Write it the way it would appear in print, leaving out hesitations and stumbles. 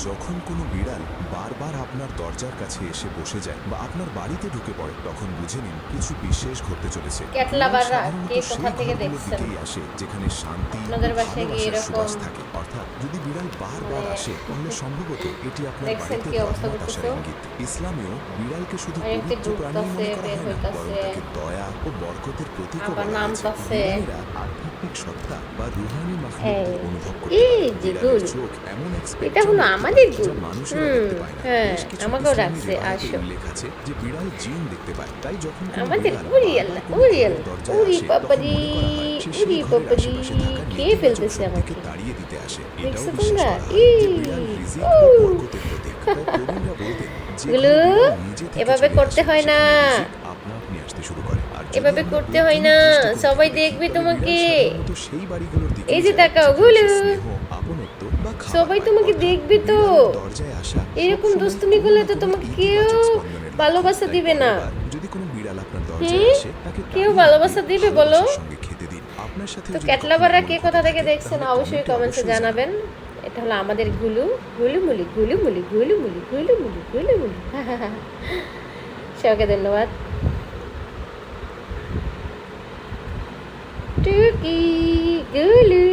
যখন কোনো বিড়াল বারবার আপনার দরজার কাছে এসে বসে যায় বা আপনার বাড়িতে ঢুকে পড়ে, তখন বুঝে নিন কিছু বিশেষ ঘটতে চলেছে। ক্যাটলাবাররা সাধারণত কে কোথা সেই থেকে ঘরগুলোর দেখছেন? দিকেই আসে যেখানে শান্তি ও আপনাদের বাসায় কি ভালোবাসার এরকম সুবাস থাকে। অর্থাৎ যদি বিড়াল বারবার আসে তাহলে সম্ভবত এটি আপনার দেখছেন বাড়িতে কি অবস্থা রহমত আসার করতেছে? ইঙ্গিত। ইসলামেও বিড়ালকে শুধু আরেকটি পবিত্র প্রাণী ঢুকতাছে, মনে করা বের হয় না, বরং হইতাছে, তাকে দয়া ও বরকতের প্রতীকও আবার বলা হয়েছে। নামতাছে। বিড়ালেরা আধ্যাত্মিক সত্তা বা রুহানি এই মাখলুকদের অনুভব করতে পারে। এই যে বিড়ালের গুল, চোখ এমন এক এটা স্পেকট্রাম হলো দেখতে আমাদের পায়, গুল। যা মানুষেরা দেখতে পায় না। হ্যাঁ, বেশ কিছু আমাকেও ইসলামী ডাকছে, রিওয়ায়াতে আসো। উল্লেখ আছে যে বিড়াল জিন দেখতে পায়। তাই যখন কোনো আমাদের বিড়াল উড়ি বারবার আল্লাহ, কোনো উড়ি ঘরের আল্লাহ, দরজায় উড়ি আসে, তখন পাপারি, মনে করা হয় সে উড়ি সেই ঘরের পাপারি, আশেপাশে থাকা খেয়ে নেতিবাচক ফেলতেছে শক্তিকে আমাকে। তাড়িয়ে দিতে আসে। এটাও দেখছো বিশ্বাস তোমরা? করা হয় যে বিড়াল রিজিক ও বরকতের প্রতীক। তাই প্রবীণরা বলতেন যে গুলু, ঘরে বিড়াল নিজে থেকে এভাবে চলে করতে আসে, হয় না, সেখানে রিজিক আপনা আপনি আসতে শুরু করে। আর যদি এভাবে আমরা করতে হয় বৈজ্ঞানিক না, দৃষ্টিকোণ সবাই থেকে দেখবে দেখি, তবে তোমাকে। বিড়াল সাধারণত সেই বাড়িগুলোর দিকেই এই যে যায় তাকাও যেখানে গুলু, সে স্নেহ, আপনত্ব বা খাবার সবাই পায়। তোমাকে অর্থাৎ দেখবে তো। বিড়ালের দরজায় আসা এরকম সবসময় দুষ্টুমি কোনো করলে না তো কোনো তোমাকে কেউ ইতিবাচক স্পন্দনের লক্ষণ। ভালোবাসা তাই দিবে না। পরের বার যদি কোনো বিড়াল আপনার দরজায় হুম, আসে, তাকে কেউ তাড়িয়ে ভালোবাসা না দিয়ে দিবে বলো? ভালোবাসার সঙ্গে খেতে দিন। আপনার সাথেও তো যদি কখনো ক্যাটলাবাররা এমন কে ঘটে কোথা থেকে থাকে, দেখছেন তাহলে অবশ্যই কমেন্টসে অবশ্যই জানাবেন। এটা হলো আমাদের গুলু, গুলুমুলি গুলুমুলি গুলুমুলি গুলুমুলি গুলুমুলি। সবাইকে ধন্যবাদ। টুকি গুলু।